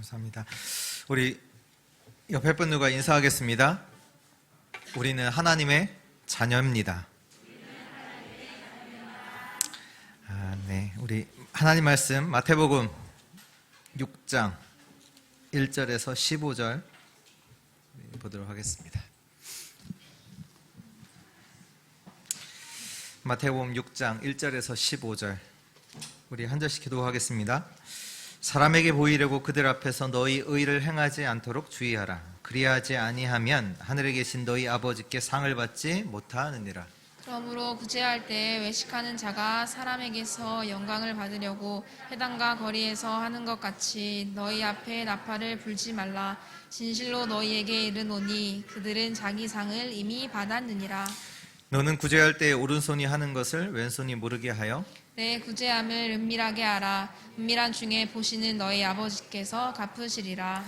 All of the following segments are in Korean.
감사합니다. 우리 옆에 분들과 인사하겠습니다. 우리는 하나님의 자녀입니다. 네, 우리 하나님 말씀 마태복음 6장 1절에서 15절 보도록 하겠습니다. 마태복음 6장 1절에서 15절 우리 한 절씩 기도하겠습니다. 사람에게 보이려고 그들 앞에서 너희 의를 행하지 않도록 주의하라. 그리하지 아니하면 하늘에 계신 너희 아버지께 상을 받지 못하느니라. 그러므로 구제할 때 외식하는 자가 사람에게서 영광을 받으려고 회당과 거리에서 하는 것 같이 너희 앞에 나팔을 불지 말라. 진실로 너희에게 이르노니 그들은 자기 상을 이미 받았느니라. 너는 구제할 때 오른손이 하는 것을 왼손이 모르게 하여 내 구제함을 은밀하게 하라. 은밀한 중에 보시는 너희 아버지께서 갚으시리라.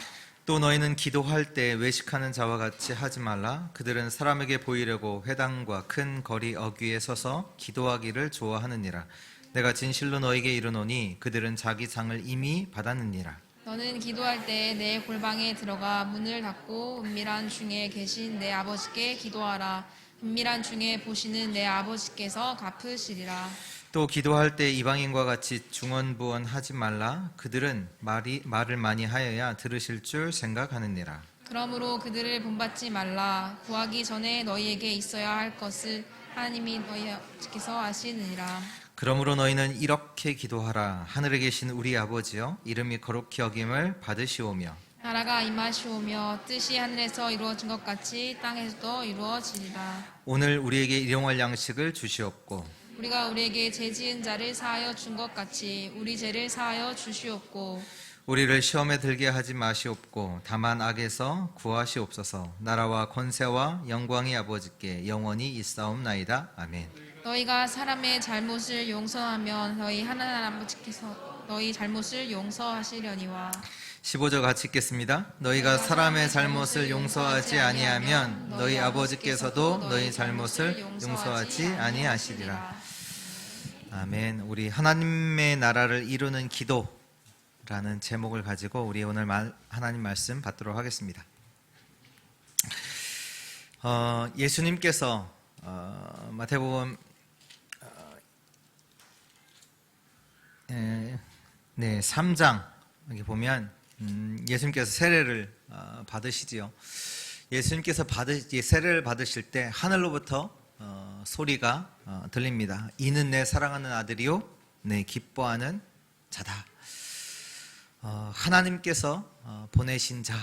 또 너희는 기도할 때 외식하는 자와 같이 하지 말라. 그들은 사람에게 보이려고 회당과 큰 거리 어귀에 서서 기도하기를 좋아하느니라. 내가 진실로 너희에게 이르노니 그들은 자기 상을 이미 받았느니라. 너는 기도할 때 내 골방에 들어가 문을 닫고 은밀한 중에 계신 내 아버지께 기도하라. 은밀한 중에 보시는 내 아버지께서 갚으시리라. 또 기도할 때 이방인과 같이 중언부언하지 말라. 그들은 말을 많이 하여야 들으실 줄 생각하느니라. 그러므로 그들을 본받지 말라. 구하기 전에 너희에게 있어야 할 것을 하나님이 너희께서 아시느니라. 그러므로 너희는 이렇게 기도하라. 하늘에 계신 우리 아버지여, 이름이 거룩히 여김을 받으시오며 나라가 임하시오며 뜻이 하늘에서 이루어진 것 같이 땅에서도 이루어지리라. 오늘 우리에게 일용할 양식을 주시옵고 우리가 우리에게 죄 지은 자를 사하여 준 것 같이 우리 죄를 사하여 주시옵고 우리를 시험에 들게 하지 마시옵고 다만 악에서 구하시옵소서. 나라와 권세와 영광이 아버지께 영원히 있사옵나이다. 아멘. 너희가 사람의 잘못을 용서하면 너희 하나님 아버지께서 너희 잘못을 용서하시려니와. 15절 같이 읽겠습니다. 너희가 사람의 잘못을 용서하지 아니하면 너희 아버지께서도 너희 잘못을 용서하지 아니하시리라. 아멘. 우리 하나님의 나라를 이루는 기도라는 제목을 가지고 우리 오늘 하나님 말씀 받도록 하겠습니다. 예수님께서 마태복음 3장 여기 보면 예수님께서 세례를 받으시지요. 예수님께서 세례를 받으실 때 하늘로부터 소리가 들립니다. 이는 내 사랑하는 아들이요 내 기뻐하는 자다. 하나님께서 보내신 자,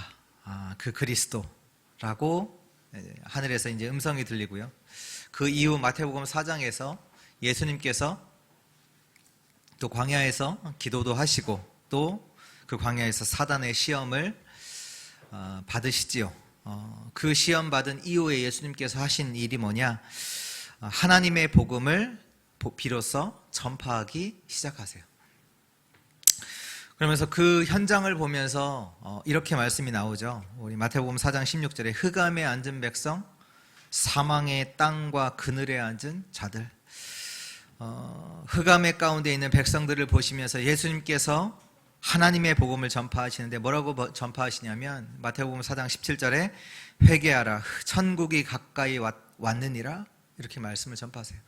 그 그리스도라고 하늘에서 이제 음성이 들리고요. 그 이후 마태복음 4장에서 예수님께서 또 광야에서 기도도 하시고 또 그 광야에서 사단의 시험을 받으시지요. 그 시험 받은 이후에 예수님께서 하신 일이 뭐냐? 하나님의 복음을 비로소 전파하기 시작하세요. 그러면서 그 현장을 보면서 이렇게 말씀이 나오죠. 우리 마태복음 4장 16절에 흑암에 앉은 백성, 사망의 땅과 그늘에 앉은 자들. 흑암의 가운데 있는 백성들을 보시면서 예수님께서 하나님의 복음을 전파하시는데 뭐라고 전파하시냐면 마태복음 4장 17절에 회개하라 천국이 가까이 왔느니라 이렇게 말씀을 전파하세요.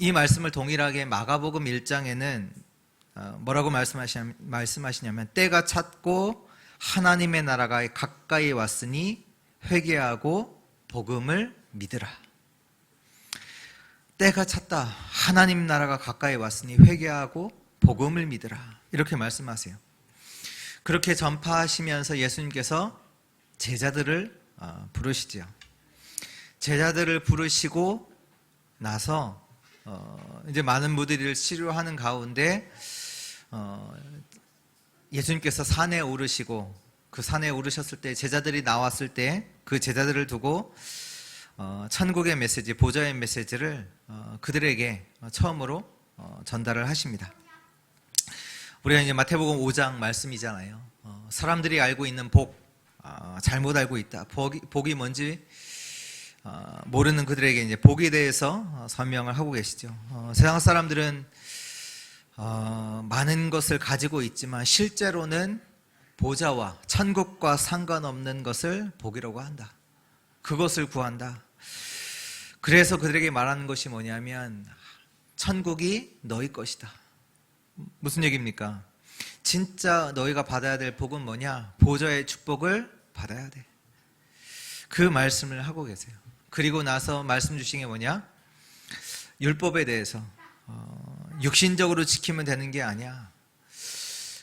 이 말씀을 동일하게 마가복음 1장에는 뭐라고 말씀하시냐면 때가 찼고 하나님의 나라가 가까이 왔으니 회개하고 복음을 믿으라. 때가 찼다. 하나님 나라가 가까이 왔으니 회개하고 복음을 믿으라. 이렇게 말씀하세요. 그렇게 전파하시면서 예수님께서 제자들을 부르시죠. 제자들을 부르시고 나서 이제 많은 무리를 치료하는 가운데 예수님께서 산에 오르시고 그 산에 오르셨을 때 제자들이 나왔을 때 그 제자들을 두고 천국의 메시지, 보좌의 메시지를 그들에게 처음으로 전달을 하십니다. 우리가 이제 마태복음 5장 말씀이잖아요. 사람들이 알고 있는 복, 잘못 알고 있다. 복이 뭔지 모르는 그들에게 이제 복에 대해서 설명을 하고 계시죠. 세상 사람들은 많은 것을 가지고 있지만 실제로는 보좌와 천국과 상관없는 것을 보기라고 한다. 그것을 구한다. 그래서 그들에게 말하는 것이 뭐냐면 천국이 너희 것이다. 무슨 얘기입니까? 진짜 너희가 받아야 될 복은 뭐냐? 보좌의 축복을 받아야 돼. 그 말씀을 하고 계세요. 그리고 나서 말씀 주신 게 뭐냐? 율법에 대해서 육신적으로 지키면 되는 게 아니야.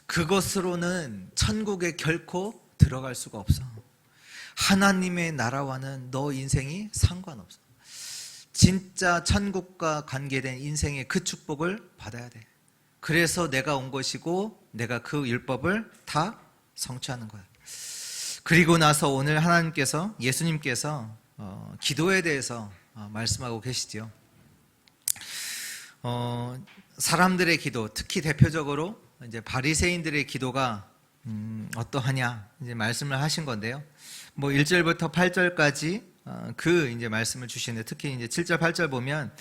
그것으로는 천국에 결코 들어갈 수가 없어. 하나님의 나라와는 너 인생이 상관없어. 진짜 천국과 관계된 인생의 그 축복을 받아야 돼. 그래서 내가 온 것이고 내가 그 율법을 다 성취하는 거야. 그리고 나서 오늘 하나님께서, 예수님께서 기도에 대해서 말씀하고 계시죠. 사람들의 기도, 특히 대표적으로 이제 바리새인들의 기도가 어떠하냐 이제 말씀을 하신 건데요. 뭐 1절부터 8절까지 그 이제 말씀을 주시는데, 특히 이제 7절 8절 보면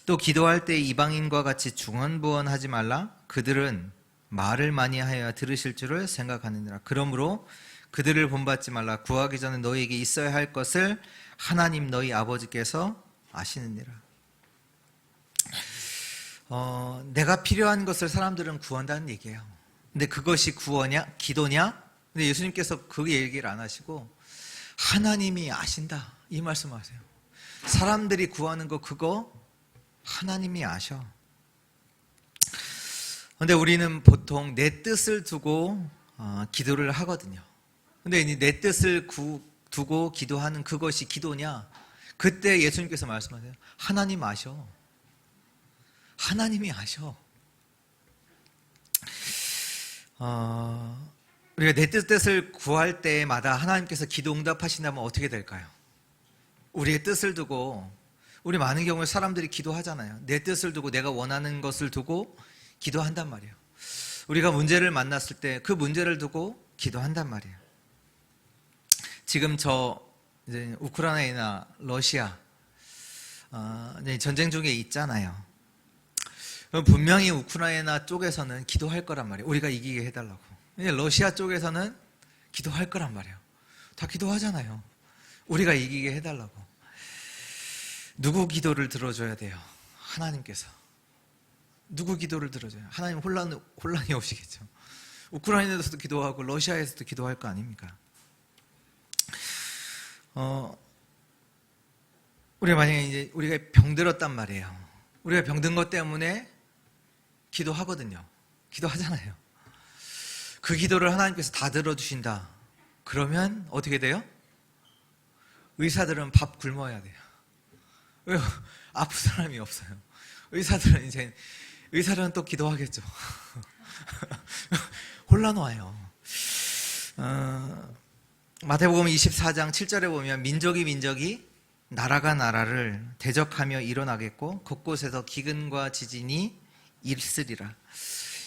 또 기도할 때 이방인과 같이 중언부언하지 말라. 그들은 말을 많이 하여야 들으실 줄을 생각하느니라. 그러므로 그들을 본받지 말라. 구하기 전에 너희에게 있어야 할 것을 하나님 너희 아버지께서 아시느니라. 내가 필요한 것을 사람들은 구한다는 얘기예요. 근데 그것이 구원이냐? 기도냐? 근데 예수님께서 그 얘기를 안 하시고 하나님이 아신다 이 말씀하세요. 사람들이 구하는 거 그거 하나님이 아셔. 근데 우리는 보통 내 뜻을 두고 기도를 하거든요. 근데 내 뜻을 두고 기도하는 그것이 기도냐? 그때 예수님께서 말씀하세요. 하나님 아셔. 하나님이 아셔. 우리가 내 뜻을 구할 때마다 하나님께서 기도 응답하신다면 어떻게 될까요? 우리의 뜻을 두고, 우리 많은 경우에 사람들이 기도하잖아요. 내 뜻을 두고 내가 원하는 것을 두고 기도한단 말이에요. 우리가 문제를 만났을 때 그 문제를 두고 기도한단 말이에요. 지금 이제 우크라이나, 러시아 전쟁 중에 있잖아요. 분명히 우크라이나 쪽에서는 기도할 거란 말이에요. 우리가 이기게 해달라고. 러시아 쪽에서는 기도할 거란 말이에요. 다 기도하잖아요. 우리가 이기게 해달라고. 누구 기도를 들어줘야 돼요? 하나님께서. 누구 기도를 들어줘요? 하나님 혼란이 오시겠죠. 우크라이나에서도 기도하고 러시아에서도 기도할 거 아닙니까? 우리가 만약에 이제 우리가 병들었단 말이에요. 우리가 병든 것 때문에 기도하거든요. 기도하잖아요. 그 기도를 하나님께서 다 들어주신다. 그러면 어떻게 돼요? 의사들은 밥 굶어야 돼요. 왜요? 아픈 사람이 없어요. 의사들은 또 기도하겠죠. 혼란 와요. 마태복음 24장 7절에 보면 민족이 나라가 나라를 대적하며 일어나겠고 곳곳에서 기근과 지진이 있으리라.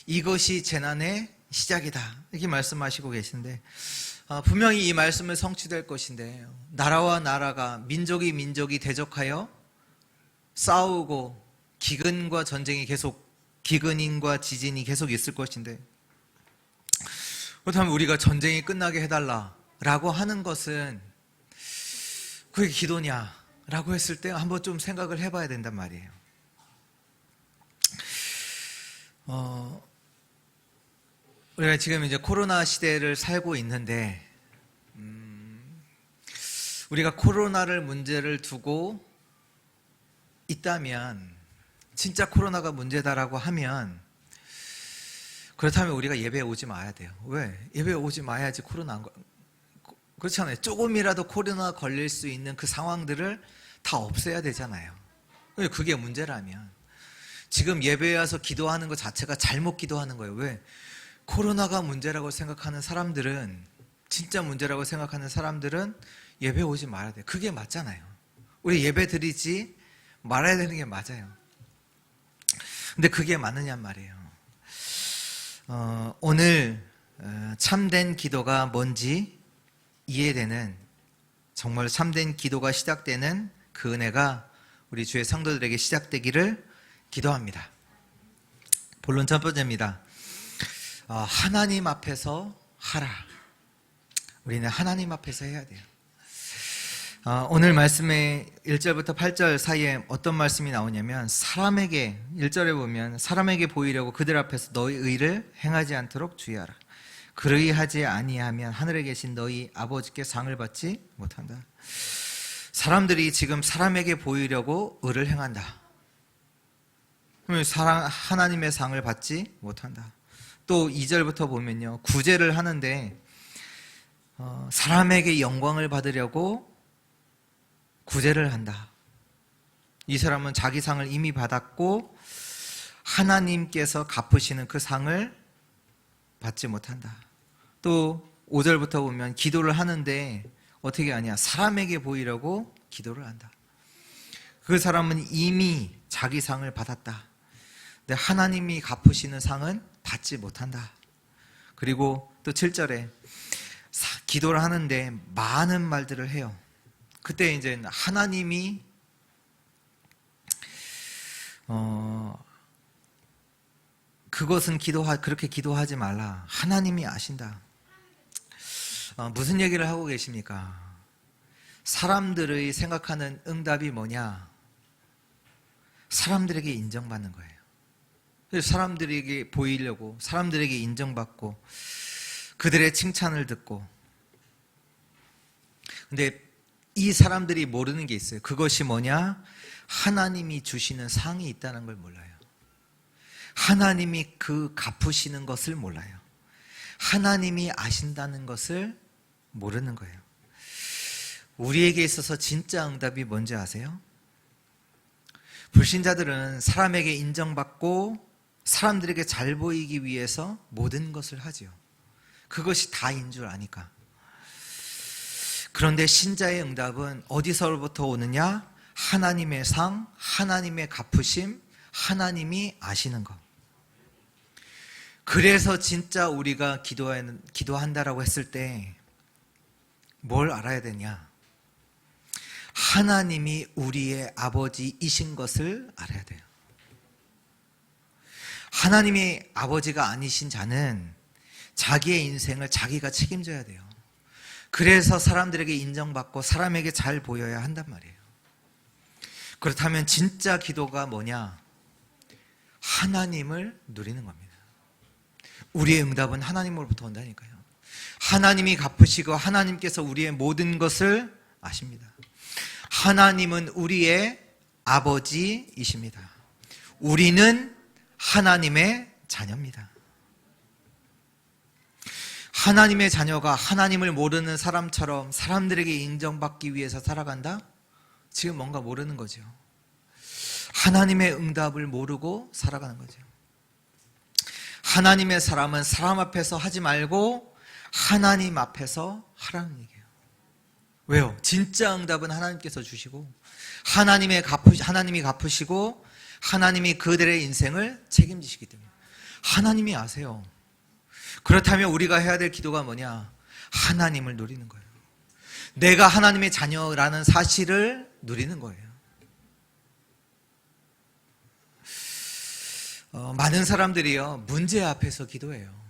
이것이 재난의 시작이다. 이렇게 말씀하시고 계신데, 분명히 이 말씀은 성취될 것인데, 나라와 나라가, 민족이 대적하여 싸우고 기근과 전쟁이 계속, 기근인과 지진이 계속 있을 것인데, 그렇다면 우리가 전쟁이 끝나게 해달라라고 하는 것은 그게 기도냐라고 했을 때 한번 좀 생각을 해봐야 된단 말이에요. 우리가 지금 이제 코로나 시대를 살고 있는데, 우리가 코로나를 문제를 두고 있다면, 진짜 코로나가 문제다라고 하면, 그렇다면 우리가 예배에 오지 마야 돼요. 왜? 예배에 오지 마야지 코로나 안 그렇잖아요. 조금이라도 코로나 걸릴 수 있는 그 상황들을 다 없애야 되잖아요. 그게 문제라면 지금 예배에 와서 기도하는 것 자체가 잘못 기도하는 거예요. 왜? 코로나가 문제라고 생각하는 사람들은, 진짜 문제라고 생각하는 사람들은 예배 오지 말아야 돼요. 그게 맞잖아요. 우리 예배 드리지 말아야 되는 게 맞아요. 근데 그게 맞느냔 말이에요. 오늘 참된 기도가 뭔지 이해되는, 정말 참된 기도가 시작되는 그 은혜가 우리 주의 성도들에게 시작되기를 기도합니다. 본론 첫 번째입니다. 하나님 앞에서 하라. 우리는 하나님 앞에서 해야 돼요. 오늘 말씀의 1절부터 8절 사이에 어떤 말씀이 나오냐면, 사람에게, 1절에 보면 사람에게 보이려고 그들 앞에서 너희 의를 행하지 않도록 주의하라. 그러하지 아니하면 하늘에 계신 너희 아버지께 상을 받지 못한다. 사람들이 지금 사람에게 보이려고 의를 행한다. 그러면 하나님의 상을 받지 못한다. 또 2절부터 보면요, 구제를 하는데 사람에게 영광을 받으려고 구제를 한다. 이 사람은 자기 상을 이미 받았고 하나님께서 갚으시는 그 상을 받지 못한다. 또 5절부터 보면 기도를 하는데 어떻게 하냐? 사람에게 보이려고 기도를 한다. 그 사람은 이미 자기 상을 받았다. 근데 하나님이 갚으시는 상은 받지 못한다. 그리고 또 7절에 기도를 하는데 많은 말들을 해요. 그때 이제 하나님이 그것은 그렇게 기도하지 말라. 하나님이 아신다. 무슨 얘기를 하고 계십니까? 사람들의 생각하는 응답이 뭐냐? 사람들에게 인정받는 거예요. 그래서 사람들에게 보이려고, 사람들에게 인정받고, 그들의 칭찬을 듣고. 근데 이 사람들이 모르는 게 있어요. 그것이 뭐냐? 하나님이 주시는 상이 있다는 걸 몰라요. 하나님이 그 갚으시는 것을 몰라요. 하나님이 아신다는 것을 모르는 거예요. 우리에게 있어서 진짜 응답이 뭔지 아세요? 불신자들은 사람에게 인정받고 사람들에게 잘 보이기 위해서 모든 것을 하지요. 그것이 다인 줄 아니까. 그런데 신자의 응답은 어디서부터 오느냐? 하나님의 상, 하나님의 갚으심, 하나님이 아시는 것. 그래서 진짜 우리가 기도한다라고 했을 때 뭘 알아야 되냐? 하나님이 우리의 아버지이신 것을 알아야 돼요. 하나님이 아버지가 아니신 자는 자기의 인생을 자기가 책임져야 돼요. 그래서 사람들에게 인정받고 사람에게 잘 보여야 한단 말이에요. 그렇다면 진짜 기도가 뭐냐? 하나님을 누리는 겁니다. 우리의 응답은 하나님으로부터 온다니까요. 하나님이 갚으시고 하나님께서 우리의 모든 것을 아십니다. 하나님은 우리의 아버지이십니다. 우리는 하나님의 자녀입니다. 하나님의 자녀가 하나님을 모르는 사람처럼 사람들에게 인정받기 위해서 살아간다? 지금 뭔가 모르는 거죠. 하나님의 응답을 모르고 살아가는 거죠. 하나님의 사람은 사람 앞에서 하지 말고 하나님 앞에서 하라는 얘기예요. 왜요? 진짜 응답은 하나님께서 주시고 하나님이 갚으시고 하나님이 그들의 인생을 책임지시기 때문에 하나님이 아세요. 그렇다면 우리가 해야 될 기도가 뭐냐? 하나님을 누리는 거예요. 내가 하나님의 자녀라는 사실을 누리는 거예요. 많은 사람들이요, 문제 앞에서 기도해요.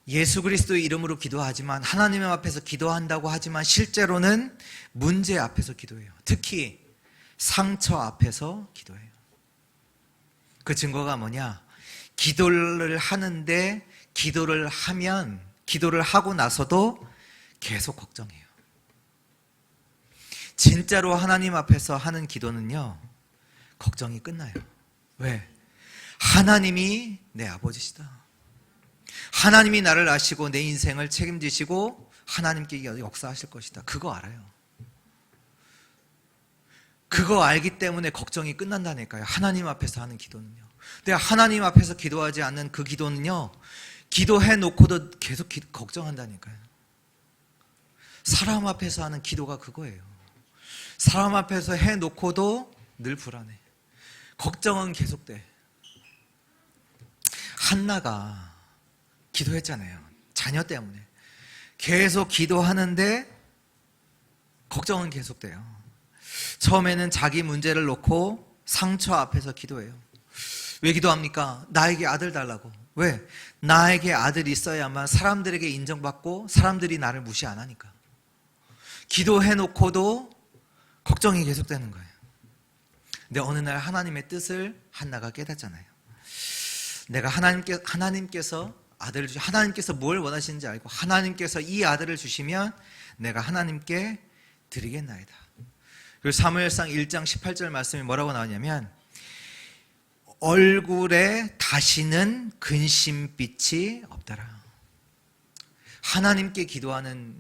예수 그리스도의 이름으로 기도하지만, 하나님 앞에서 기도한다고 하지만 실제로는 문제 앞에서 기도해요. 특히 상처 앞에서 기도해요. 그 증거가 뭐냐? 기도를 하는데 기도를 하고 나서도 계속 걱정해요. 진짜로 하나님 앞에서 하는 기도는요, 걱정이 끝나요. 왜? 하나님이 내 아버지시다. 하나님이 나를 아시고 내 인생을 책임지시고 하나님께 역사하실 것이다. 그거 알아요. 그거 알기 때문에 걱정이 끝난다니까요. 하나님 앞에서 하는 기도는요. 근데 하나님 앞에서 기도하지 않는 그 기도는요, 기도해 놓고도 계속 걱정한다니까요. 사람 앞에서 하는 기도가 그거예요. 사람 앞에서 해 놓고도 늘 불안해. 걱정은 계속돼. 한나가 기도했잖아요. 자녀 때문에. 계속 기도하는데 걱정은 계속돼요. 처음에는 자기 문제를 놓고 상처 앞에서 기도해요. 왜 기도합니까? 나에게 아들 달라고. 왜? 나에게 아들이 있어야만 사람들에게 인정받고 사람들이 나를 무시 안 하니까. 기도해놓고도 걱정이 계속되는 거예요. 근데 어느 날 하나님의 뜻을 한나가 깨닫잖아요. 내가 하나님께서 아들을 하나님께서 뭘 원하시는지 알고 하나님께서 이 아들을 주시면 내가 하나님께 드리겠나이다. 그리고 사무엘상 1장 18절 말씀이 뭐라고 나오냐면 얼굴에 다시는 근심빛이 없더라. 하나님께 기도하는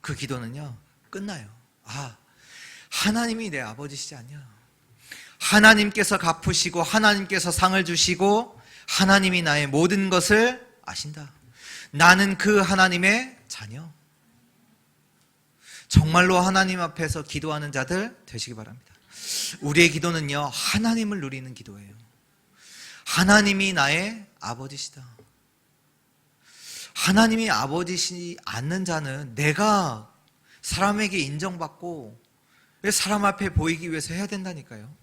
그 기도는요 끝나요. 하나님이 내 아버지시지 않냐. 하나님께서 갚으시고 하나님께서 상을 주시고 하나님이 나의 모든 것을 아신다. 나는 그 하나님의 자녀. 정말로 하나님 앞에서 기도하는 자들 되시기 바랍니다. 우리의 기도는요 하나님을 누리는 기도예요. 하나님이 나의 아버지시다. 하나님이 아버지시지 않는 자는 내가 사람에게 인정받고 사람 앞에 보이기 위해서 해야 된다니까요.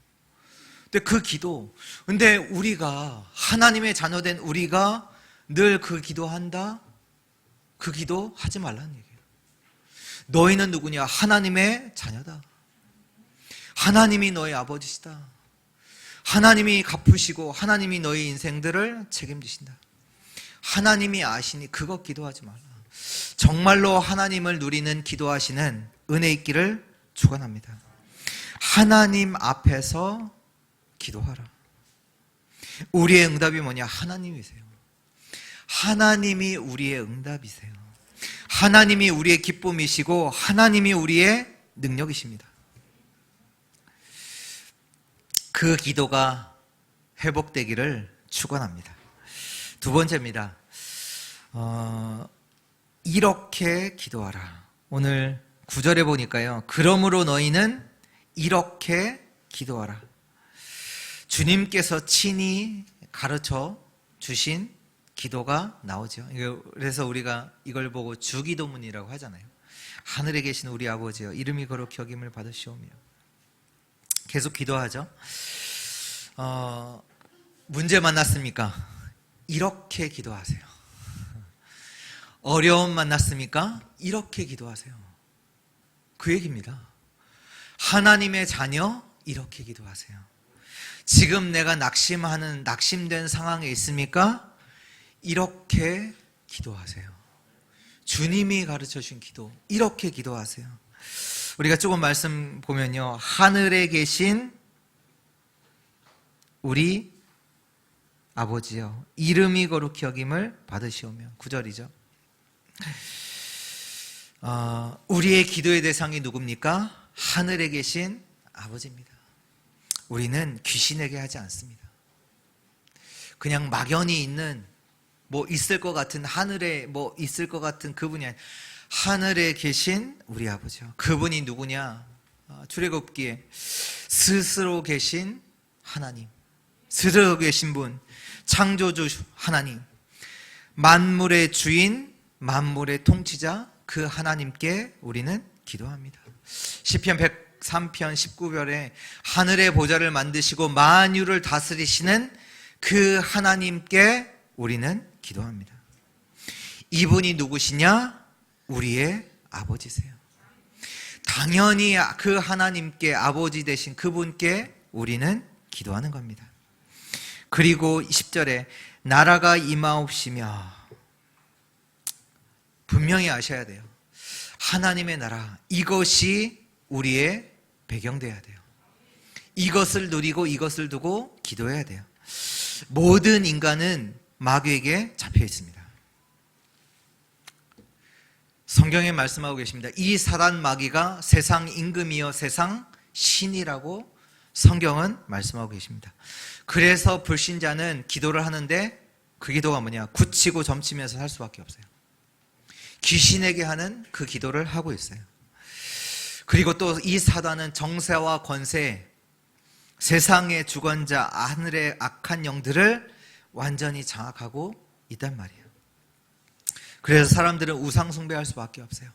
근데 그 기도, 근데 우리가 하나님의 자녀된 우리가 늘 그 기도한다? 그 기도 하지 말라는 얘기예요. 너희는 누구냐? 하나님의 자녀다. 하나님이 너의 아버지시다. 하나님이 갚으시고 하나님이 너의 인생들을 책임지신다. 하나님이 아시니 그것 기도하지 말라. 정말로 하나님을 누리는 기도하시는 은혜 있기를 축원합니다. 하나님 앞에서 기도하라. 우리의 응답이 뭐냐? 하나님이세요. 하나님이 우리의 응답이세요. 하나님이 우리의 기쁨이시고 하나님이 우리의 능력이십니다. 그 기도가 회복되기를 축원합니다. 두 번째입니다. 이렇게 기도하라. 오늘 9절에 보니까요. 그러므로 너희는 이렇게 기도하라. 주님께서 친히 가르쳐 주신 기도가 나오죠. 그래서 우리가 이걸 보고 주기도문이라고 하잖아요. 하늘에 계신 우리 아버지여 이름이 거룩히 여김을 받으시오며 계속 기도하죠. 문제 만났습니까? 이렇게 기도하세요. 어려움 만났습니까? 이렇게 기도하세요. 그 얘기입니다. 하나님의 자녀 이렇게 기도하세요. 지금 내가 낙심된 상황에 있습니까? 이렇게 기도하세요. 주님이 가르쳐 주신 기도 이렇게 기도하세요. 우리가 조금 말씀 보면요. 하늘에 계신 우리 아버지여 이름이 거룩히 여김을 받으시오며 9절이죠. 우리의 기도의 대상이 누굽니까? 하늘에 계신 아버지입니다. 우리는 귀신에게 하지 않습니다. 그냥 막연히 있는 있을 것 같은 하늘에 있을 것 같은 그분이 아니라 하늘에 계신 우리 아버지요. 그분이 누구냐? 출애굽기에 스스로 계신 하나님, 스스로 계신 분, 창조주 하나님, 만물의 주인, 만물의 통치자 그 하나님께 우리는 기도합니다. 시편 103편 19절에 하늘의 보좌를 만드시고 만유를 다스리시는 그 하나님께 우리는 기도합니다. 이분이 누구시냐? 우리의 아버지세요. 당연히 그 하나님께 아버지 되신 그분께 우리는 기도하는 겁니다. 그리고 10절에 나라가 임하옵시며 분명히 아셔야 돼요. 하나님의 나라 이것이 우리의 배경돼야 돼요. 이것을 누리고 이것을 두고 기도해야 돼요. 모든 인간은 마귀에게 잡혀 있습니다. 성경에 말씀하고 계십니다. 이 사단 마귀가 세상 임금이요 세상 신이라고 성경은 말씀하고 계십니다. 그래서 불신자는 기도를 하는데 그 기도가 뭐냐? 굳히고 점치면서 살 수밖에 없어요. 귀신에게 하는 그 기도를 하고 있어요. 그리고 또 이 사단은 정세와 권세, 세상의 주권자, 하늘의 악한 영들을 완전히 장악하고 있단 말이에요. 그래서 사람들은 우상 숭배할 수밖에 없어요.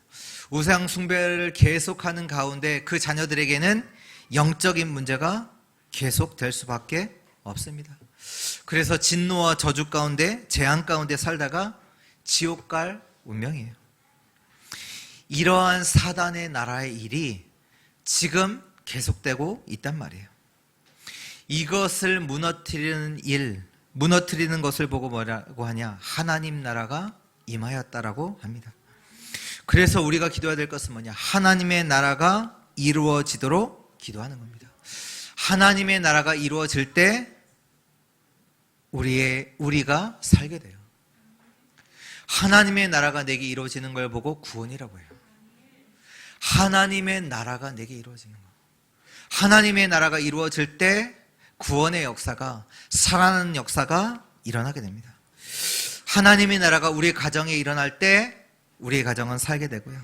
우상 숭배를 계속하는 가운데 그 자녀들에게는 영적인 문제가 계속될 수밖에 없습니다. 그래서 진노와 저주 가운데, 재앙 가운데 살다가 지옥 갈 운명이에요. 이러한 사단의 나라의 일이 지금 계속되고 있단 말이에요. 이것을 무너뜨리는 일, 무너뜨리는 것을 보고 뭐라고 하냐? 하나님 나라가 임하였다라고 합니다. 그래서 우리가 기도해야 될 것은 뭐냐? 하나님의 나라가 이루어지도록 기도하는 겁니다. 하나님의 나라가 이루어질 때 우리가 살게 돼요. 하나님의 나라가 내게 이루어지는 걸 보고 구원이라고 해요. 하나님의 나라가 내게 이루어지는 거. 하나님의 나라가 이루어질 때 구원의 역사가, 살아나는 역사가 일어나게 됩니다. 하나님의 나라가 우리의 가정에 일어날 때 우리의 가정은 살게 되고요.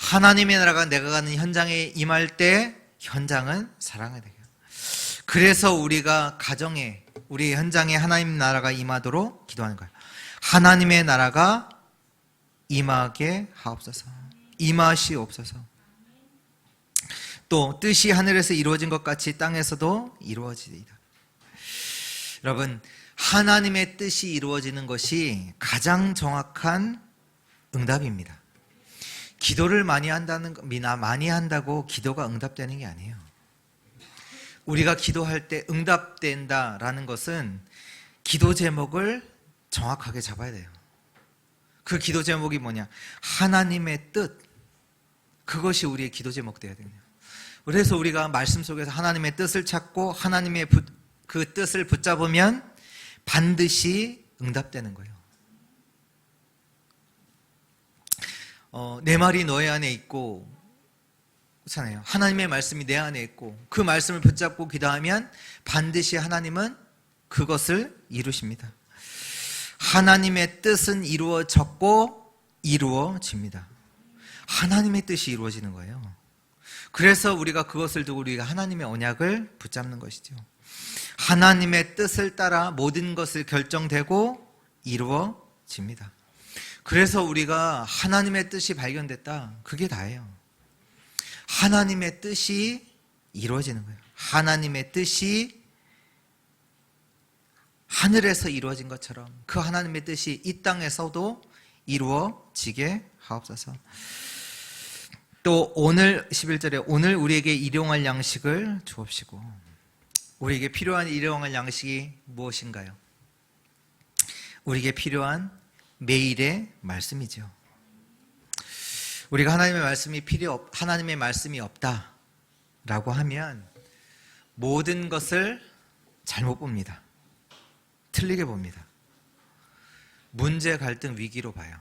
하나님의 나라가 내가 가는 현장에 임할 때 현장은 살아나게 되고요. 그래서 우리가 가정에, 우리 현장에 하나님 나라가 임하도록 기도하는 거예요. 하나님의 나라가 임하게 하옵소서. 임하시옵소서. 또 뜻이 하늘에서 이루어진 것 같이 땅에서도 이루어지리이다. 여러분, 하나님의 뜻이 이루어지는 것이 가장 정확한 응답입니다. 기도를 많이 한다고 기도가 응답되는 게 아니에요. 우리가 기도할 때 응답된다라는 것은 기도 제목을 정확하게 잡아야 돼요. 그 기도 제목이 뭐냐? 하나님의 뜻. 그것이 우리의 기도 제목 되어야 돼요. 그래서 우리가 말씀 속에서 하나님의 뜻을 찾고 하나님의 그 뜻을 붙잡으면 반드시 응답되는 거예요. 내 말이 너의 안에 있고, 그렇잖아요. 하나님의 말씀이 내 안에 있고 그 말씀을 붙잡고 기도하면 반드시 하나님은 그것을 이루십니다. 하나님의 뜻은 이루어졌고 이루어집니다. 하나님의 뜻이 이루어지는 거예요. 그래서 우리가 그것을 두고 우리가 하나님의 언약을 붙잡는 것이죠. 하나님의 뜻을 따라 모든 것을 결정되고 이루어집니다. 그래서 우리가 하나님의 뜻이 발견됐다, 그게 다예요. 하나님의 뜻이 이루어지는 거예요. 하나님의 뜻이 하늘에서 이루어진 것처럼 그 하나님의 뜻이 이 땅에서도 이루어지게 하옵소서. 또 오늘 11절에 오늘 우리에게 일용할 양식을 주옵시고, 우리에게 필요한 일용할 양식이 무엇인가요? 우리에게 필요한 매일의 말씀이죠. 우리가 하나님의 말씀이 없다라고 하면 모든 것을 잘못 봅니다. 틀리게 봅니다. 문제, 갈등, 위기로 봐요.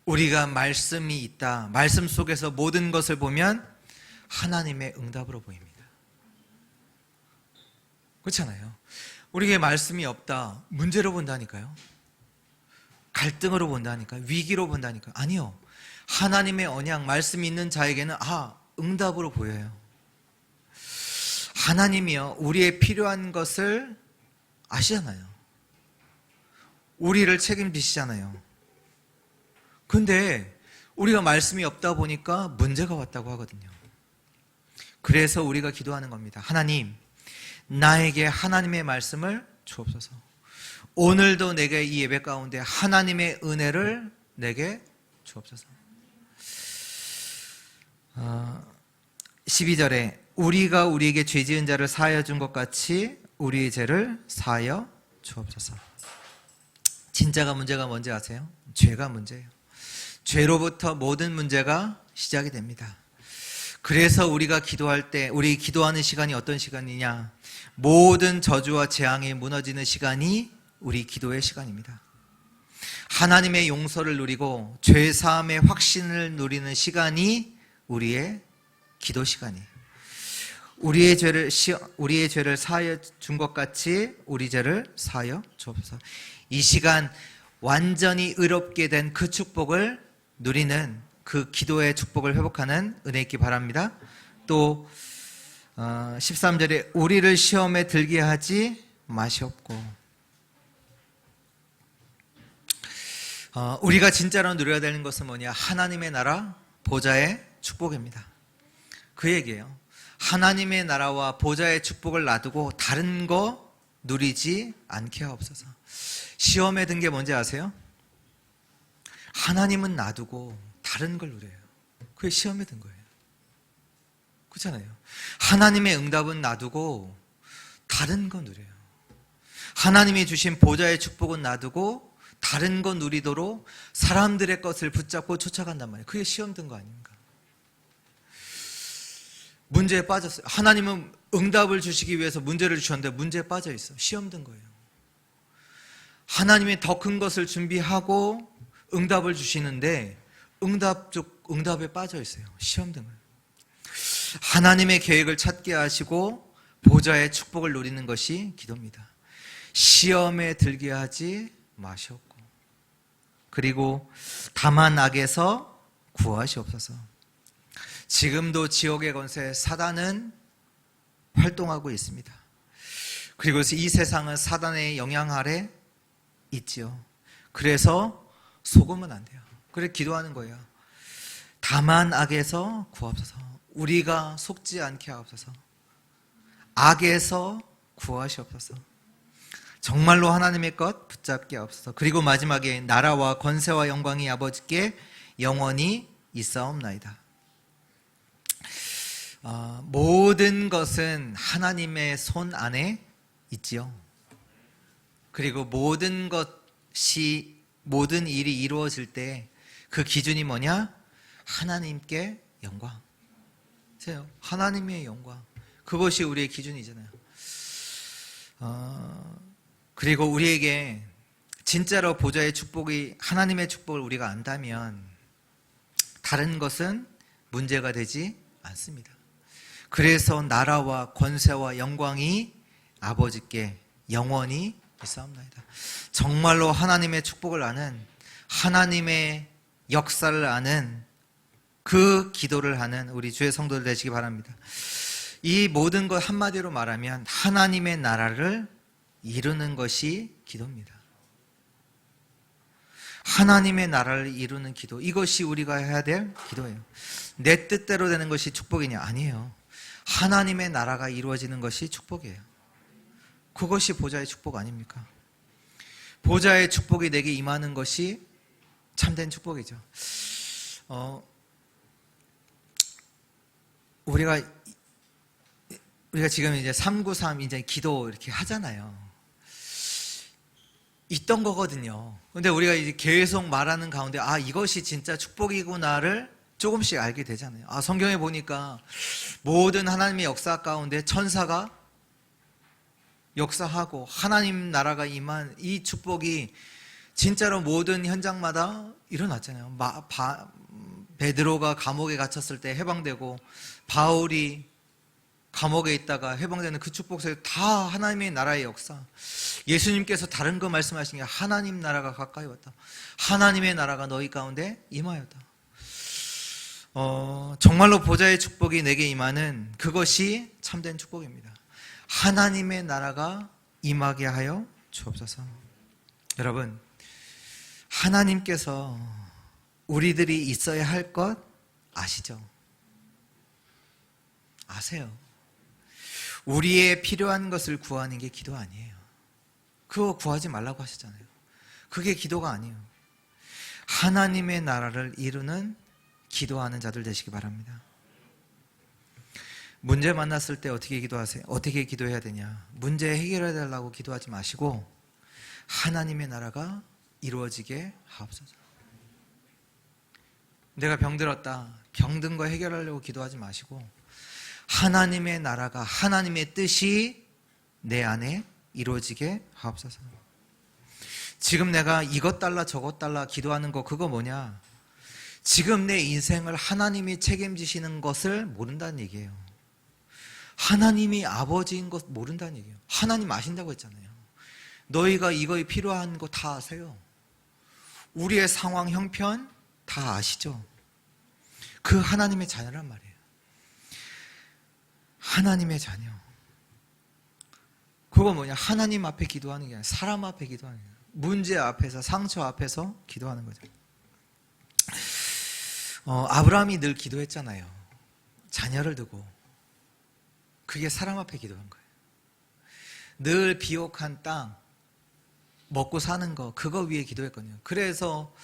우리가 말씀이 있다, 말씀 속에서 모든 것을 보면 하나님의 응답으로 보입니다. 그렇잖아요. 우리에게 말씀이 없다, 문제로 본다니까요. 갈등으로 본다니까요. 위기로 본다니까요. 아니요. 하나님의 언약, 말씀이 있는 자에게는 응답으로 보여요. 하나님이요, 우리의 필요한 것을 아시잖아요. 우리를 책임지시잖아요. 근데 우리가 말씀이 없다 보니까 문제가 왔다고 하거든요. 그래서 우리가 기도하는 겁니다. 하나님, 나에게 하나님의 말씀을 주옵소서. 오늘도 내게 이 예배 가운데 하나님의 은혜를 내게 주옵소서. 12절에 우리가 우리에게 죄 지은 자를 사하여 준 것 같이 우리의 죄를 사하여 주옵소서. 진짜가 문제가 뭔지 아세요? 죄가 문제예요. 죄로부터 모든 문제가 시작이 됩니다. 그래서 우리가 기도할 때, 우리 기도하는 시간이 어떤 시간이냐? 모든 저주와 재앙이 무너지는 시간이 우리 기도의 시간입니다. 하나님의 용서를 누리고 죄 사함의 확신을 누리는 시간이 우리의 기도 시간이에요. 우리의 죄를 사하여 준 것 같이 우리 죄를 사하여 주옵소서. 이 시간 완전히 의롭게 된 그 축복을 누리는, 그 기도의 축복을 회복하는 은혜 있기 바랍니다. 또 13절에 우리를 시험에 들게 하지 마시옵고, 우리가 진짜로 누려야 되는 것은 뭐냐? 하나님의 나라 보좌의 축복입니다. 그 얘기예요. 하나님의 나라와 보좌의 축복을 놔두고 다른 거 누리지 않게 하옵소서. 시험에 든 게 뭔지 아세요? 하나님은 놔두고 다른 걸 누려요. 그게 시험에 든 거예요. 그렇잖아요. 하나님의 응답은 놔두고 다른 거 누려요. 하나님이 주신 보좌의 축복은 놔두고 다른 거 누리도록 사람들의 것을 붙잡고 쫓아간단 말이에요. 그게 시험 든 거 아닙니까? 문제에 빠졌어요. 하나님은 응답을 주시기 위해서 문제를 주셨는데 문제에 빠져 있어. 시험 든 거예요. 하나님이 더 큰 것을 준비하고 응답을 주시는데 응답에 빠져 있어요. 시험 든 거예요. 하나님의 계획을 찾게 하시고 보좌의 축복을 누리는 것이 기도입니다. 시험에 들게 하지 마시옵고, 그리고 다만 악에서 구하시옵소서. 지금도 지옥의 권세 사단은 활동하고 있습니다. 그리고 이 세상은 사단의 영향 아래 있지요. 그래서 속으면 안 돼요. 그래서 기도하는 거예요. 다만 악에서 구하옵소서. 우리가 속지 않게 하옵소서. 악에서 구하시옵소서. 정말로 하나님의 것 붙잡게 하옵소서. 그리고 마지막에 나라와 권세와 영광이 아버지께 영원히 있사옵나이다. 모든 것은 하나님의 손 안에 있지요. 그리고 모든 일이 이루어질 때 그 기준이 뭐냐? 하나님께 영광. 하나님의 영광. 그것이 우리의 기준이잖아요. 그리고 우리에게 진짜로 보좌의 축복이, 하나님의 축복을 우리가 안다면 다른 것은 문제가 되지 않습니다. 그래서 나라와 권세와 영광이 아버지께 영원히 있사옵나이다. 정말로 하나님의 축복을 아는, 하나님의 역사를 아는 그 기도를 하는 우리 주의 성도들 되시기 바랍니다. 이 모든 것 한마디로 말하면 하나님의 나라를 이루는 것이 기도입니다. 하나님의 나라를 이루는 기도, 이것이 우리가 해야 될 기도예요. 내 뜻대로 되는 것이 축복이냐? 아니에요. 하나님의 나라가 이루어지는 것이 축복이에요. 그것이 보좌의 축복 아닙니까? 보좌의 축복이 내게 임하는 것이 참된 축복이죠. 우리가 지금 이제 393 이제 기도 이렇게 하잖아요. 있던 거거든요. 근데 우리가 이제 계속 말하는 가운데 이것이 진짜 축복이구나를 조금씩 알게 되잖아요. 성경에 보니까 모든 하나님의 역사 가운데 천사가 역사하고 하나님 나라가 임한 이 축복이 진짜로 모든 현장마다 일어났잖아요. 베드로가 감옥에 갇혔을 때 해방되고, 바울이 감옥에 있다가 해방되는 그 축복 속에 다 하나님의 나라의 역사. 예수님께서 다른 거 말씀하신 게 하나님 나라가 가까이 왔다. 하나님의 나라가 너희 가운데 임하였다. 정말로 보좌의 축복이 내게 임하는 그것이 참된 축복입니다. 하나님의 나라가 임하게 하여 주옵소서. 여러분, 하나님께서 우리들이 있어야 할 것 아시죠? 아세요? 우리의 필요한 것을 구하는 게 기도 아니에요. 그거 구하지 말라고 하시잖아요. 그게 기도가 아니에요. 하나님의 나라를 이루는 기도하는 자들 되시기 바랍니다. 문제 만났을 때 어떻게 기도하세요? 어떻게 기도해야 되냐? 문제 해결해 달라고 기도하지 마시고 하나님의 나라가 이루어지게 하옵소서. 내가 병들었다. 병든 거 해결하려고 기도하지 마시고 하나님의 나라가, 하나님의 뜻이 내 안에 이루어지게 하옵소서. 지금 내가 이것 달라 저것 달라 기도하는 거, 그거 뭐냐? 지금 내 인생을 하나님이 책임지시는 것을 모른다는 얘기예요. 하나님이 아버지인 것 모른다는 얘기예요. 하나님 아신다고 했잖아요. 너희가 이거 필요한 거 다 아세요. 우리의 상황, 형편 다 아시죠? 그 하나님의 자녀란 말이에요. 하나님의 자녀. 그거 뭐냐? 하나님 앞에 기도하는 게 아니라 사람 앞에 기도하는 거예요. 문제 앞에서, 상처 앞에서 기도하는 거죠. 아브라함이 늘 기도했잖아요. 자녀를 두고. 그게 사람 앞에 기도한 거예요. 늘 비옥한 땅, 먹고 사는 거, 그거 위해 기도했거든요. 그래서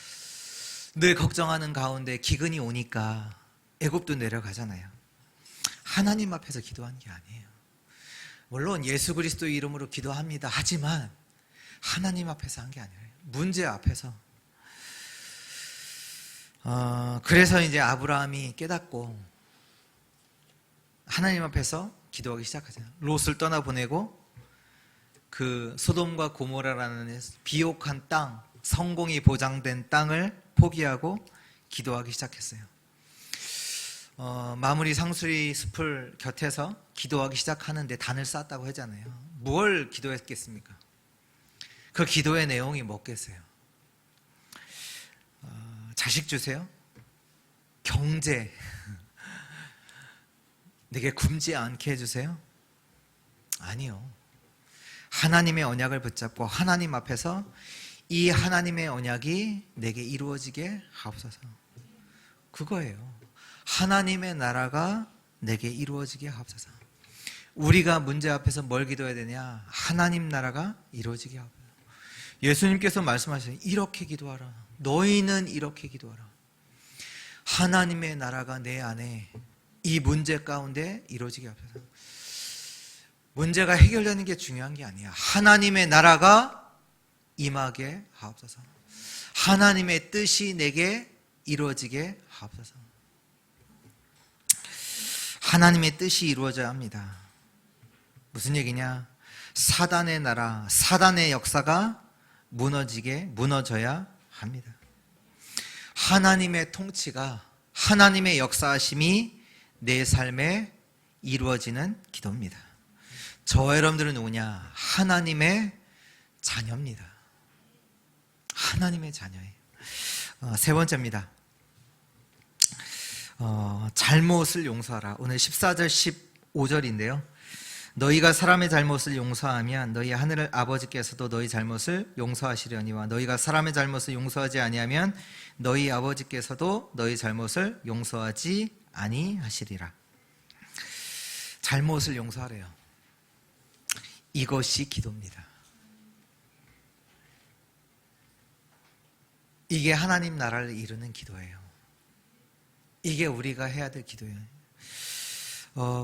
늘 걱정하는 가운데 기근이 오니까 애굽도 내려가잖아요. 하나님 앞에서 기도한 게 아니에요. 물론 예수 그리스도 이름으로 기도합니다. 하지만 하나님 앞에서 한 게 아니에요. 문제 앞에서. 그래서 이제 아브라함이 깨닫고 하나님 앞에서 기도하기 시작하잖아요. 롯을 떠나보내고 그 소돔과 고모라라는 비옥한 땅, 성공이 보장된 땅을 포기하고 기도하기 시작했어요. 마무리 상수리 숲을 곁에서 기도하기 시작하는데 단을 쌓았다고 하잖아요. 뭘 기도했겠습니까? 그 기도의 내용이 뭐겠어요? 자식 주세요? 경제 내게 굶지 않게 해주세요? 아니요. 하나님의 언약을 붙잡고 하나님 앞에서 이 하나님의 언약이 내게 이루어지게 하옵소서. 그거예요. 하나님의 나라가 내게 이루어지게 하옵소서. 우리가 문제 앞에서 뭘 기도해야 되냐? 하나님 나라가 이루어지게 하옵소서. 예수님께서 말씀하시는 이렇게 기도하라. 너희는 이렇게 기도하라. 하나님의 나라가 내 안에 이 문제 가운데 이루어지게 하옵소서. 문제가 해결되는 게 중요한 게 아니야. 하나님의 나라가 임하게 하옵소서. 하나님의 뜻이 내게 이루어지게 하옵소서. 하나님의 뜻이 이루어져야 합니다. 무슨 얘기냐? 사단의 나라, 사단의 역사가 무너져야 합니다. 하나님의 통치가, 하나님의 역사하심이 내 삶에 이루어지는 기도입니다. 저와 여러분들은 누구냐? 하나님의 자녀입니다. 하나님의 자녀예요. 세 번째입니다. 잘못을 용서하라. 오늘 14절 15절인데요. 너희가 사람의 잘못을 용서하면 너희 하늘 아버지께서도 너희 잘못을 용서하시려니와 너희가 사람의 잘못을 용서하지 아니하면 너희 아버지께서도 너희 잘못을 용서하지 아니하시리라. 잘못을 용서하래요. 이것이 기도입니다. 이게 하나님 나라를 이루는 기도예요. 이게 우리가 해야 될 기도예요.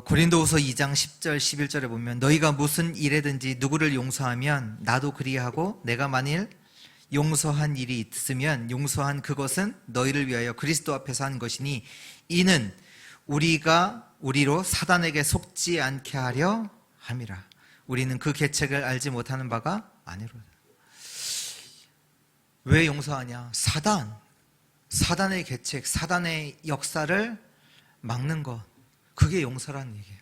고린도후서 2장 10절 11절에 보면 너희가 무슨 일에든지 누구를 용서하면 나도 그리하고 내가 만일 용서한 일이 있으면 용서한 그것은 너희를 위하여 그리스도 앞에서 한 것이니 이는 우리로 사단에게 속지 않게 하려 함이라. 우리는 그 계책을 알지 못하는 바가 아니로다. 왜 용서하냐? 사단의 계책, 사단의 역사를 막는 것, 그게 용서라는 얘기예요.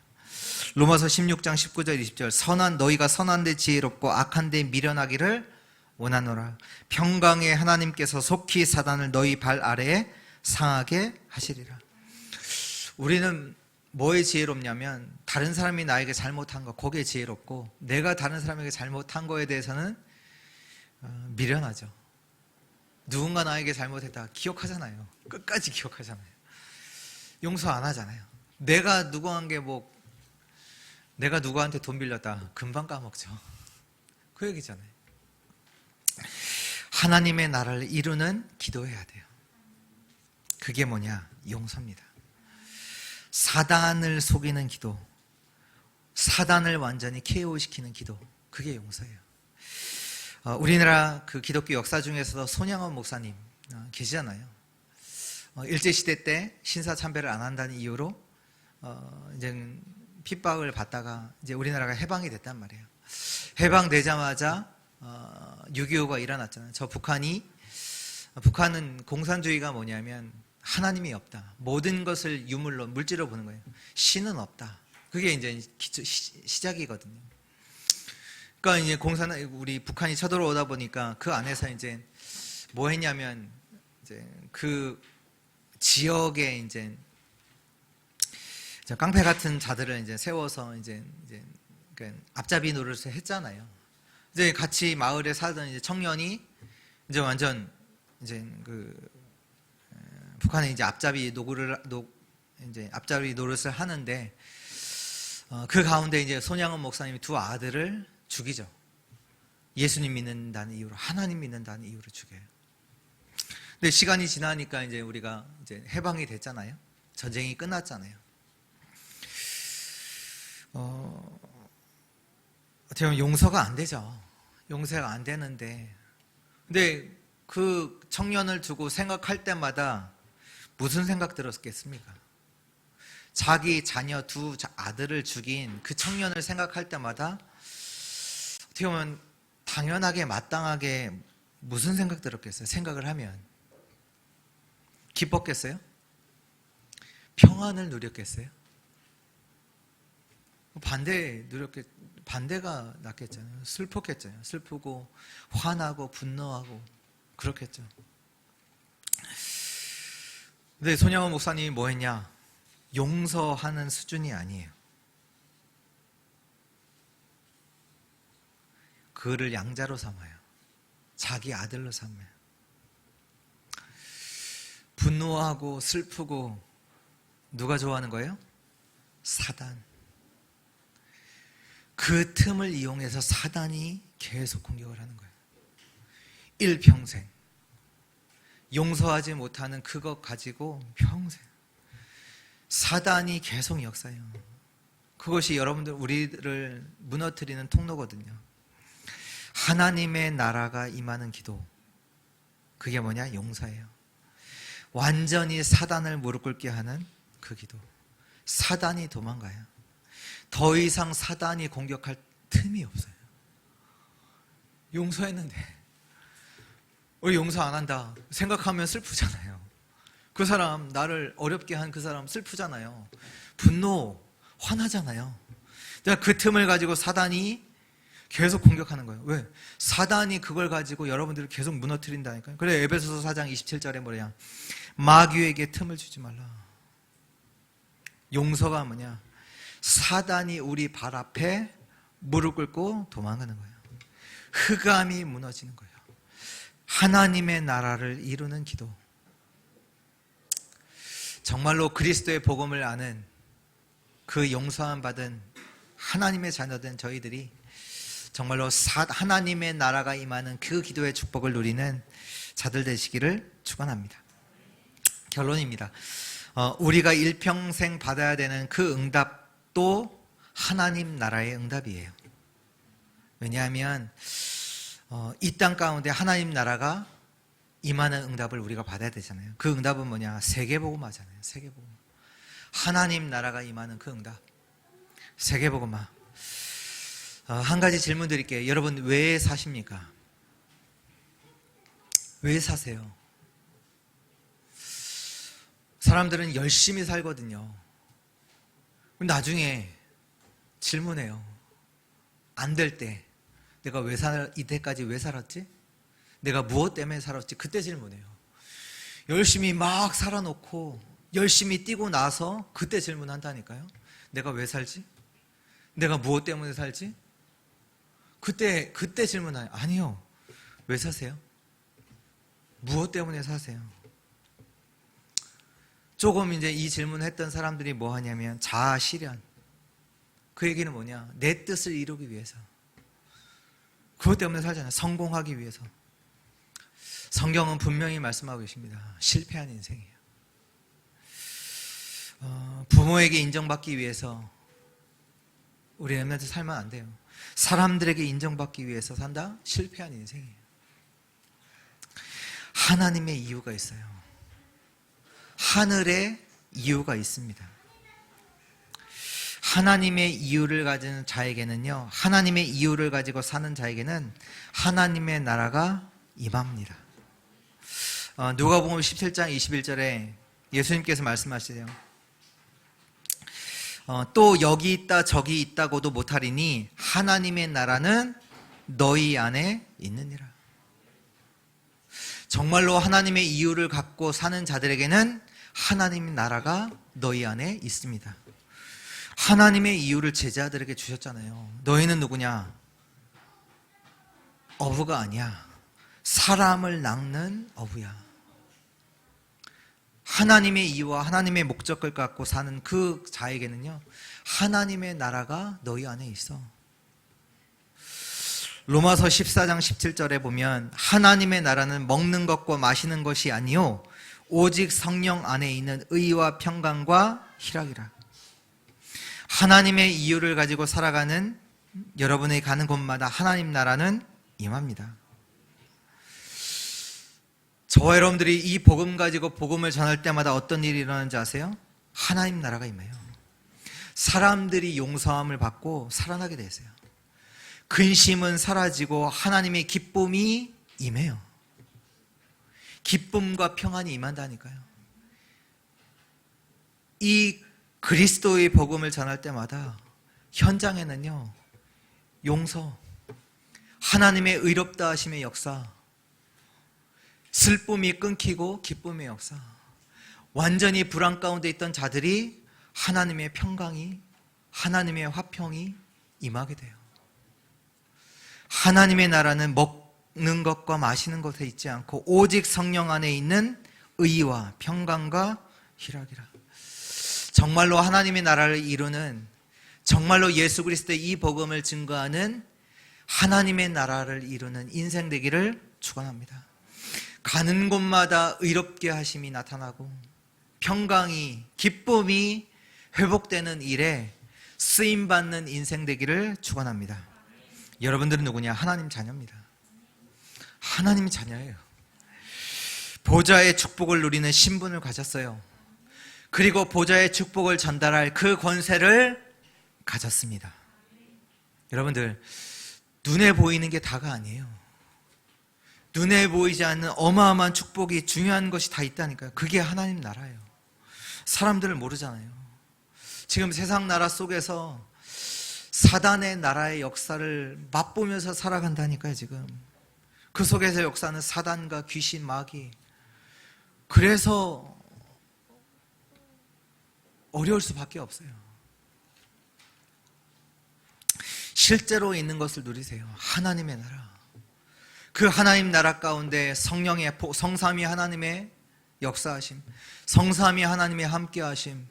로마서 16장 19절 20절 너희가 선한데 지혜롭고 악한데 미련하기를 원하노라. 평강의 하나님께서 속히 사단을 너희 발 아래에 상하게 하시리라. 우리는 뭐에 지혜롭냐면 다른 사람이 나에게 잘못한 거, 거기에 지혜롭고 내가 다른 사람에게 잘못한 거에 대해서는 미련하죠. 누군가 나에게 잘못했다 기억하잖아요. 끝까지 기억하잖아요. 용서 안 하잖아요. 내가 누구한테 돈 빌렸다 금방 까먹죠. 그 얘기잖아요. 하나님의 나라를 이루는 기도해야 돼요. 그게 뭐냐? 용서입니다. 사단을 속이는 기도, 사단을 완전히 KO시키는 기도, 그게 용서예요. 우리나라 그 기독교 역사 중에서도 손양원 목사님 계시잖아요. 일제시대 때 신사참배를 안 한다는 이유로 이제 핍박을 받다가 이제 우리나라가 해방이 됐단 말이에요. 해방되자마자 6.25가 일어났잖아요. 북한은 공산주의가 뭐냐면 하나님이 없다. 모든 것을 유물로, 물질로 보는 거예요. 신은 없다. 그게 이제 시작이거든요. 그러니까 이제 우리 북한이 쳐들어오다 보니까 그 안에서 이제 뭐 했냐면 이제 그 지역에 이제 깡패 같은 자들을 이제 세워서 이제 그러니까 앞잡이 노릇을 했잖아요. 이제 같이 마을에 살던 이제 청년이 이제 완전 이제 북한에 이제 앞잡이 노릇을 하는데 그 가운데 이제 손양원 목사님이 두 아들을 죽이죠. 예수님 믿는다는 이유로, 하나님 믿는다는 이유로 죽여요. 근데 시간이 지나니까 이제 우리가 이제 해방이 됐잖아요. 전쟁이 끝났잖아요. 어떻게 보면 용서가 안 되죠. 용서가 안 되는데, 근데 그 청년을 두고 생각할 때마다 무슨 생각 들었겠습니까? 자기 자녀 두 아들을 죽인 그 청년을 생각할 때마다 어떻게 보면 당연하게 마땅하게 무슨 생각 들었겠어요? 생각을 하면 기뻤겠어요? 평안을 누렸겠어요? 반대가 낫겠잖아요. 슬펐겠잖아요. 슬프고 화나고 분노하고 그렇겠죠. 근데 손양원 목사님이 뭐 했냐? 용서하는 수준이 아니에요. 그를 양자로 삼아요. 자기 아들로 삼아요. 분노하고 슬프고 누가 좋아하는 거예요? 사단. 그 틈을 이용해서 사단이 계속 공격을 하는 거예요. 일평생. 용서하지 못하는 그것 가지고 평생. 사단이 계속 역사해요. 그것이 여러분들 우리를 무너뜨리는 통로거든요. 하나님의 나라가 임하는 기도. 그게 뭐냐? 용서예요. 완전히 사단을 무릎 꿇게 하는 그 기도. 사단이 도망가요. 더 이상 사단이 공격할 틈이 없어요. 용서했는데 왜 용서 안 한다 생각하면 슬프잖아요. 그 사람, 나를 어렵게 한 그 사람 슬프잖아요. 분노, 화나잖아요. 그 틈을 가지고 사단이 계속 공격하는 거예요. 왜? 사단이 그걸 가지고 여러분들을 계속 무너뜨린다니까요. 그래, 에베소서 4장 27절에 뭐냐? 마귀에게 틈을 주지 말라. 용서가 뭐냐? 사단이 우리 발 앞에 무릎 꿇고 도망가는 거예요. 흑암이 무너지는 거예요. 하나님의 나라를 이루는 기도. 정말로 그리스도의 복음을 아는 그 용서함 받은 하나님의 자녀된 저희들이 정말로 하나님의 나라가 임하는 그 기도의 축복을 누리는 자들 되시기를 축원합니다. 결론입니다. 우리가 일평생 받아야 되는 그 응답도 하나님 나라의 응답이에요. 왜냐하면 이 땅 가운데 하나님 나라가 임하는 응답을 우리가 받아야 되잖아요. 그 응답은 뭐냐? 세계복음화잖아요. 세계복음. 하나님 나라가 임하는 그 응답. 세계복음화. 한 가지 질문 드릴게요. 여러분 왜 사십니까? 왜 사세요? 사람들은 열심히 살거든요. 나중에 질문해요. 안 될 때 내가 이때까지 왜 살았지? 내가 무엇 때문에 살았지? 그때 질문해요. 열심히 막 살아놓고 열심히 뛰고 나서 그때 질문한다니까요. 내가 왜 살지? 내가 무엇 때문에 살지? 그때 질문해요. 아니요. 왜 사세요? 무엇 때문에 사세요? 조금 이제 이 질문을 했던 사람들이 뭐 하냐면 자아 실현. 그 얘기는 뭐냐? 내 뜻을 이루기 위해서. 그것 때문에 살잖아요. 성공하기 위해서. 성경은 분명히 말씀하고 계십니다. 실패한 인생이에요. 부모에게 인정받기 위해서 우리 렘넌트 살면 안 돼요. 사람들에게 인정받기 위해서 산다? 실패한 인생이에요. 하나님의 이유가 있어요. 하늘의 이유가 있습니다. 하나님의 이유를 가진 자에게는요, 하나님의 이유를 가지고 사는 자에게는 하나님의 나라가 임합니다. 누가복음 17장 21절에 예수님께서 말씀하시대요. 또 여기 있다 저기 있다고도 못하리니 하나님의 나라는 너희 안에 있느니라. 정말로 하나님의 이유를 갖고 사는 자들에게는 하나님의 나라가 너희 안에 있습니다. 하나님의 이유를 제자들에게 주셨잖아요. 너희는 누구냐? 어부가 아니야. 사람을 낚는 어부야. 하나님의 이유와 하나님의 목적을 갖고 사는 그 자에게는요, 하나님의 나라가 너희 안에 있어. 로마서 14장 17절에 보면 하나님의 나라는 먹는 것과 마시는 것이 아니요 오직 성령 안에 있는 의와 평강과 희락이라. 하나님의 이유를 가지고 살아가는 여러분이 가는 곳마다 하나님 나라는 임합니다. 저와 여러분들이 이 복음 가지고 복음을 전할 때마다 어떤 일이 일어나는지 아세요? 하나님 나라가 임해요. 사람들이 용서함을 받고 살아나게 되세요. 근심은 사라지고 하나님의 기쁨이 임해요. 기쁨과 평안이 임한다니까요. 이 그리스도의 복음을 전할 때마다 현장에는요, 용서, 하나님의 의롭다 하심의 역사, 슬픔이 끊기고 기쁨의 역사, 완전히 불안 가운데 있던 자들이 하나님의 평강이, 하나님의 화평이 임하게 돼요. 하나님의 나라는 먹는 것과 마시는 것에 있지 않고 오직 성령 안에 있는 의와 평강과 희락이라. 정말로 하나님의 나라를 이루는, 정말로 예수 그리스도의 이 복음을 증거하는 하나님의 나라를 이루는 인생 되기를 축원합니다. 가는 곳마다 의롭게 하심이 나타나고 평강이, 기쁨이 회복되는 일에 쓰임받는 인생 되기를 축원합니다. 여러분들은 누구냐? 하나님 자녀입니다. 하나님 자녀예요. 보좌의 축복을 누리는 신분을 가졌어요. 그리고 보좌의 축복을 전달할 그 권세를 가졌습니다. 여러분들, 눈에 보이는 게 다가 아니에요. 눈에 보이지 않는 어마어마한 축복이, 중요한 것이 다 있다니까요. 그게 하나님 나라예요. 사람들을 모르잖아요. 지금 세상 나라 속에서 사단의 나라의 역사를 맛보면서 살아간다니까요. 지금 그 속에서 역사는 사단과 귀신, 마귀. 그래서 어려울 수밖에 없어요. 실제로 있는 것을 누리세요. 하나님의 나라. 그 하나님 나라 가운데 성령의, 성삼위 하나님의 역사하심, 성삼위 하나님의 함께하심,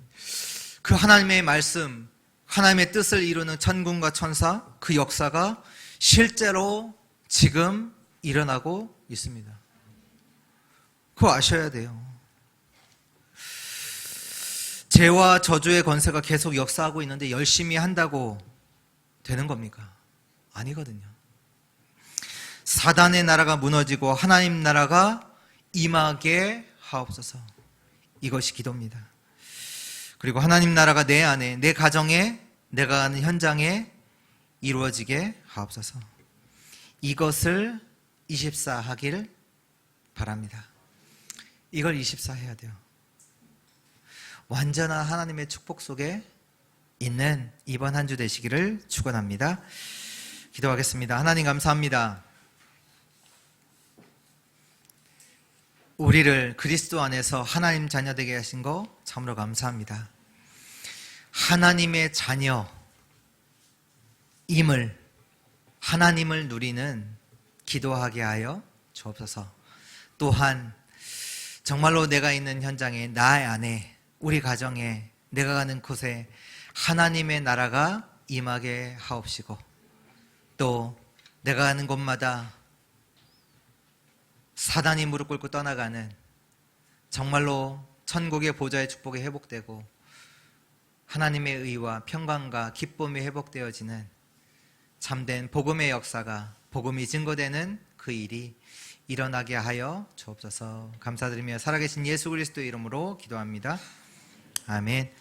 그 하나님의 말씀, 하나님의 뜻을 이루는 천군과 천사, 그 역사가 실제로 지금 일어나고 있습니다. 그거 아셔야 돼요. 죄와 저주의 권세가 계속 역사하고 있는데 열심히 한다고 되는 겁니까? 아니거든요. 사단의 나라가 무너지고 하나님 나라가 임하게 하옵소서. 이것이 기도입니다. 그리고 하나님 나라가 내 안에, 내 가정에, 내가 가는 현장에 이루어지게 하옵소서. 이것을 24 하길 바랍니다. 이걸 24 해야 돼요. 완전한 하나님의 축복 속에 있는 이번 한 주 되시기를 축원합니다. 기도하겠습니다. 하나님 감사합니다. 우리를 그리스도 안에서 하나님 자녀 되게 하신 거 참으로 감사합니다. 하나님의 자녀임을, 하나님을 누리는 기도하게 하여 주옵소서. 또한 정말로 내가 있는 현장에, 나 안에, 우리 가정에, 내가 가는 곳에 하나님의 나라가 임하게 하옵시고, 또 내가 가는 곳마다 사단이 무릎 꿇고 떠나가는, 정말로 천국의 보좌의 축복이 회복되고 하나님의 의와 평강과 기쁨이 회복되어지는 참된 복음의 역사가, 복음이 증거되는 그 일이 일어나게 하여 주옵소서. 감사드리며 살아계신 예수 그리스도의 이름으로 기도합니다. 아멘.